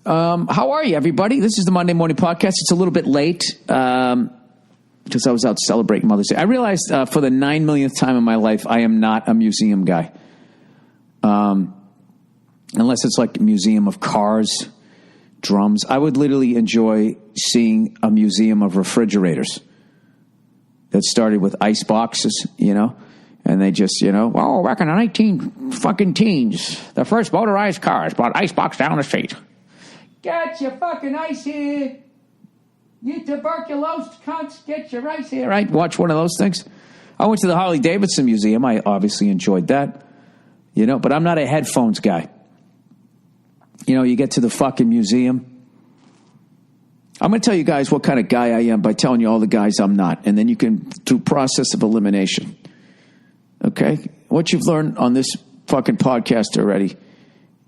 How are you, everybody? This is the Monday Morning Podcast. It's a little bit late because I was out celebrating Mother's Day. I realized for the 9 millionth time in my life, I am not a museum guy. Unless it's like a museum of cars, drums. I would literally enjoy seeing a museum of refrigerators that started with ice boxes, you know, and they just, you know, oh, back in the 19 fucking teens, the first motorized cars brought ice box down the street. Get your fucking ice here. You tuberculosis cunts, get your ice here. Right? Watch one of those things. I went to the Harley Davidson Museum. I obviously enjoyed that. You know, but I'm not a headphones guy. You know, you get to the fucking museum. I'm going to tell you guys what kind of guy I am by telling you all the guys I'm not. And then you can, through process of elimination. Okay? What you've learned on this fucking podcast already.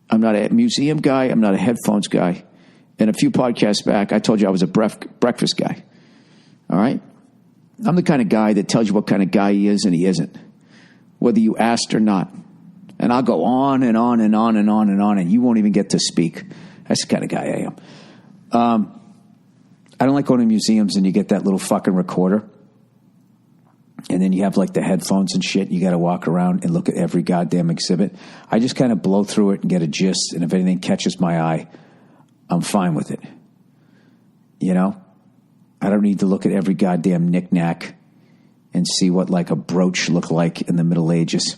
I'm not a museum guy. I'm not a headphones guy. And a few podcasts back, I told you I was a breakfast guy. All right? I'm the kind of guy that tells you what kind of guy he is and he isn't. Whether you asked or not. And I'll go on and on and on and on and on, and you won't even get to speak. That's the kind of guy I am. I don't like going to museums and you get that little fucking recorder. And then you have like the headphones and shit. You got to walk around and look at every goddamn exhibit. I just kind of blow through it and get a gist. And if anything catches my eye, I'm fine with it. You know? I don't need to look at every goddamn knick-knack and see what like a brooch looked like in the Middle Ages.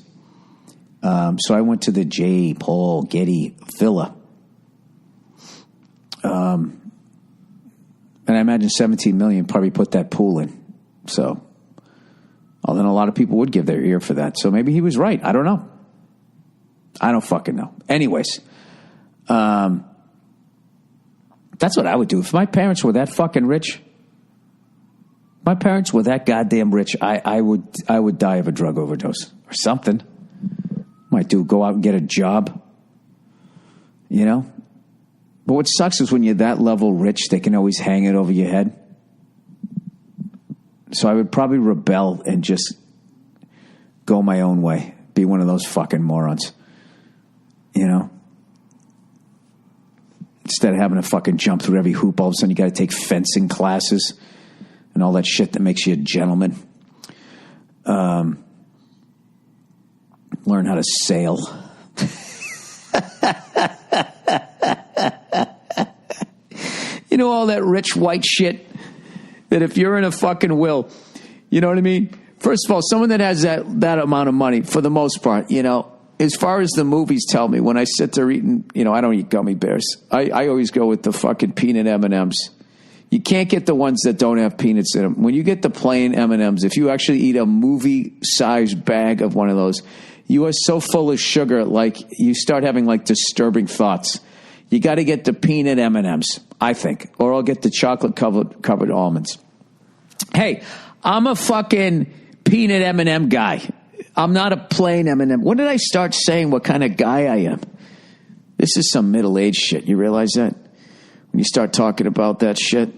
So I went to the J. Paul Getty Villa. And I imagine 17 million probably put that pool in. So, well, then a lot of people would give their ear for that. So maybe he was right. I don't know. I don't fucking know. Anyways, that's what I would do. If my parents were that fucking rich, my parents were that goddamn rich, I would die of a drug overdose or something. Might go out and get a job, you know? But what sucks is when you're that level rich, they can always hang it over your head. So I would probably rebel and just go my own way. Be one of those fucking morons, you know? Instead of having to fucking jump through every hoop, all of a sudden you got to take fencing classes and all that shit that makes you a gentleman. Learn how to sail. You know, all that rich white shit that if you're in a fucking will, you know what I mean? First of all, someone that has that amount of money, for the most part, you know, as far as the movies tell me, when I sit there eating, you know, I don't eat gummy bears. I always go with the fucking peanut M&Ms. You can't get the ones that don't have peanuts in them. When you get the plain M&Ms, if you actually eat a movie-sized bag of one of those, you are so full of sugar, like you start having like disturbing thoughts. You got to get the peanut M&Ms, I think, or I'll get the chocolate covered almonds. Hey, I'm a fucking peanut M&M guy. I'm not a plain M&M. When did I start saying what kind of guy I am? This is some middle-aged shit. You realize that? When you start talking about that shit,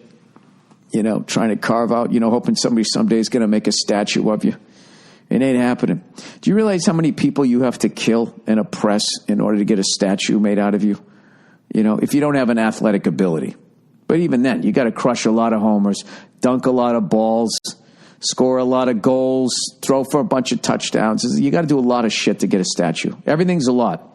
you know, trying to carve out, you know, hoping somebody someday is going to make a statue of you. It ain't happening. Do you realize how many people you have to kill and oppress in order to get a statue made out of you? You know, if you don't have an athletic ability. But even then, you got to crush a lot of homers, dunk a lot of balls, score a lot of goals, throw for a bunch of touchdowns. You got to do a lot of shit to get a statue. Everything's a lot.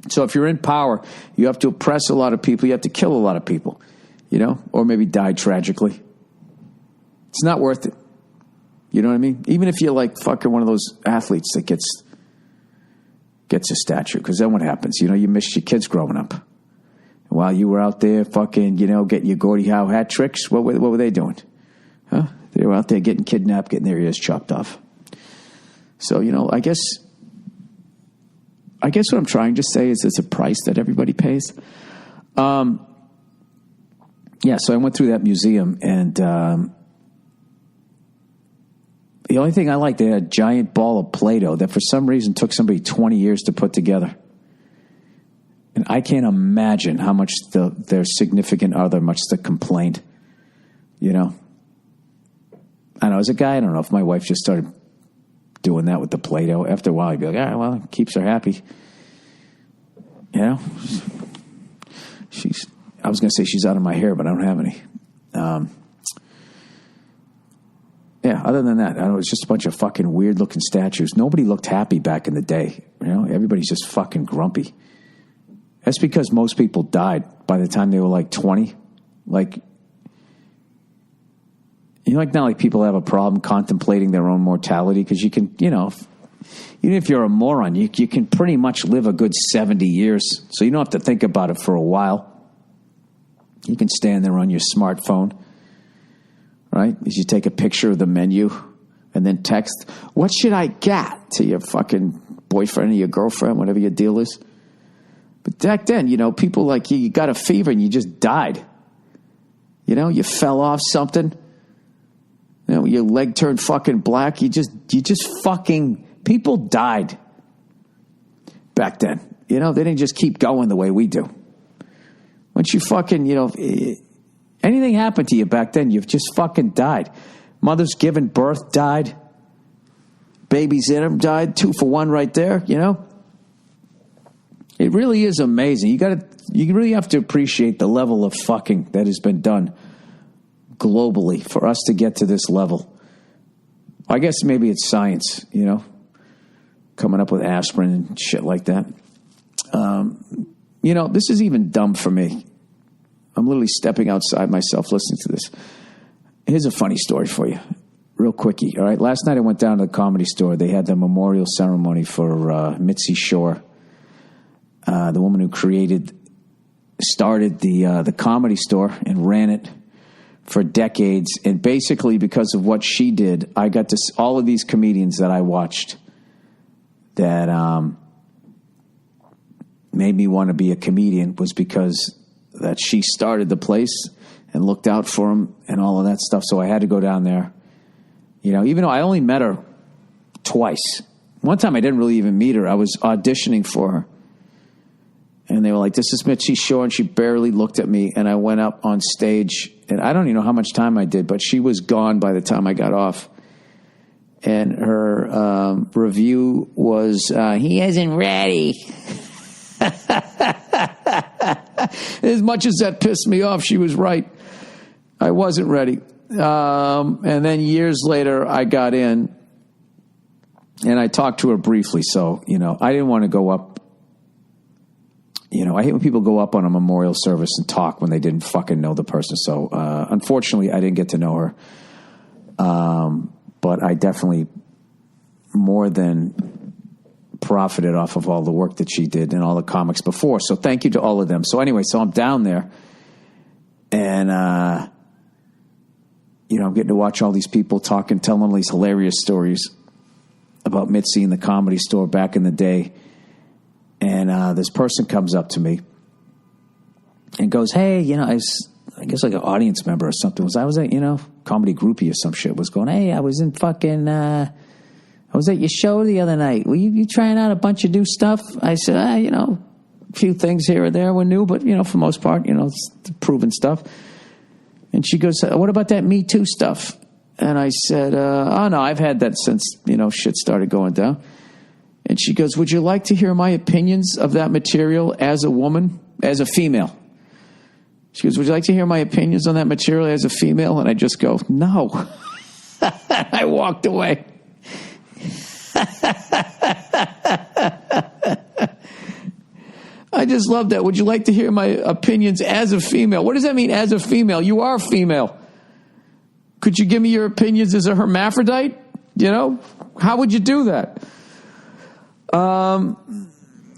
So if you're in power, you have to oppress a lot of people. You have to kill a lot of people, you know, or maybe die tragically. It's not worth it. You know what I mean? Even if you're like fucking one of those athletes that gets a statue, because then what happens? You know, you missed your kids growing up. While you were out there fucking, you know, getting your Gordie Howe hat tricks, what were they doing? Huh? They were out there getting kidnapped, getting their ears chopped off. So, you know, I guess what I'm trying to say is it's a price that everybody pays. Yeah, so I went through that museum, and the only thing I liked, they had a giant ball of Play-Doh that for some reason took somebody 20 years to put together. And I can't imagine how much their significant other must have complained. You know? I know, as a guy, I don't know if my wife just started doing that with the Play-Doh. After a while, you'd be like, ah, well, it keeps her happy. You know? She's I was going to say she's out of my hair, but I don't have any. Yeah, other than that, I don't know, it's just a bunch of fucking weird-looking statues. Nobody looked happy back in the day. You know, everybody's just fucking grumpy. That's because most people died by the time they were like 20. Like, you know, like now, like people have a problem contemplating their own mortality because you can, you know, even if you're a moron, you can pretty much live a good 70 years. So you don't have to think about it for a while. You can stand there on your smartphone, right? As you take a picture of the menu and then text, what should I get, to your fucking boyfriend or your girlfriend, whatever your deal is. But back then, you know, people like you got a fever and you just died. You know, you fell off something. You know, your leg turned fucking black. You just fucking, people died back then. You know, they didn't just keep going the way we do. Once you fucking, you know, anything happened to you back then, you've just fucking died. Mothers giving birth died. Babies in them died. 2 for 1 right there, you know. It really is amazing. You really have to appreciate the level of fucking that has been done globally for us to get to this level. I guess maybe it's science, you know, coming up with aspirin and shit like that. You know, this is even dumb for me. I'm literally stepping outside myself listening to this. Here's a funny story for you. Real quickie, all right? Last night I went down to the Comedy Store. They had the memorial ceremony for Mitzi Shore, the woman who started the Comedy Store and ran it for decades. And basically because of what she did, I got to all of these comedians that I watched that made me want to be a comedian was because that she started the place and looked out for them and all of that stuff. So I had to go down there. You know, even though I only met her twice. One time I didn't really even meet her. I was auditioning for her. And they were like, this is Mitzi Shore, and she barely looked at me. And I went up on stage, and I don't even know how much time I did, but she was gone by the time I got off. And her review was, he isn't ready. As much as that pissed me off, she was right. I wasn't ready. And then years later, I got in, and I talked to her briefly. So, you know, I didn't want to go up. You know, I hate when people go up on a memorial service and talk when they didn't fucking know the person. So, unfortunately, I didn't get to know her. But I definitely more than profited off of all the work that she did and all the comics before. So thank you to all of them. So anyway, so I'm down there and, you know, I'm getting to watch all these people talk and tell all these hilarious stories about Mitzi in the Comedy Store back in the day. And this person comes up to me and goes, hey, you know, I guess like an audience member or something. I was at, you know, comedy groupie or some shit was going, hey, I was in fucking, I was at your show the other night. Were you trying out a bunch of new stuff? I said, you know, a few things here or there were new, but, you know, for the most part, you know, it's proven stuff. And she goes, what about that Me Too stuff? And I said, oh, no, I've had that since, you know, shit started going down. And she goes, would you like to hear my opinions of that material as a woman, as a female? She goes, would you like to hear my opinions on that material as a female? And I just go, no. I walked away. I just love that. Would you like to hear my opinions as a female? What does that mean, as a female? You are a female. Could you give me your opinions as a hermaphrodite? You know, how would you do that? I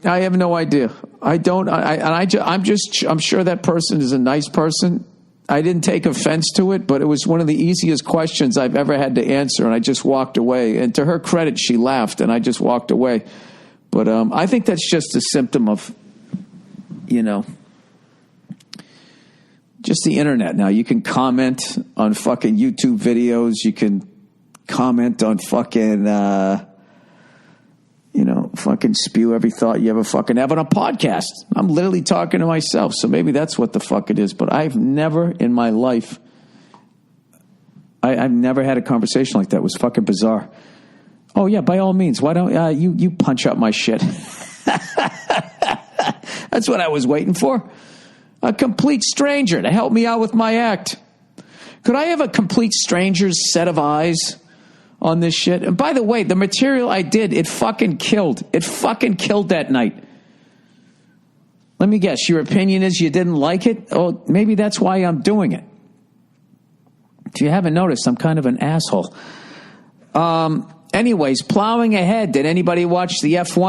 have no idea. I don't. I'm sure that person is a nice person. I didn't take offense to it, but it was one of the easiest questions I've ever had to answer, and I just walked away. And to her credit, she laughed, and I just walked away. But I think that's just a symptom of, you know, just the internet. Now you can comment on fucking YouTube videos. You can comment on fucking. You know, fucking spew every thought you ever fucking have on a podcast. I'm literally talking to myself, so maybe that's what the fuck it is. But I've never in my life, I've never had a conversation like that. It was fucking bizarre. Oh, yeah, by all means. Why don't you punch up my shit? That's what I was waiting for. A complete stranger to help me out with my act. Could I have a complete stranger's set of eyes on this shit? And by the way, the material I did, it fucking killed. It fucking killed that night. Let me guess, your opinion is you didn't like it? Oh, maybe that's why I'm doing it. If you haven't noticed, I'm kind of an asshole. Anyways, plowing ahead. Did anybody watch the F1?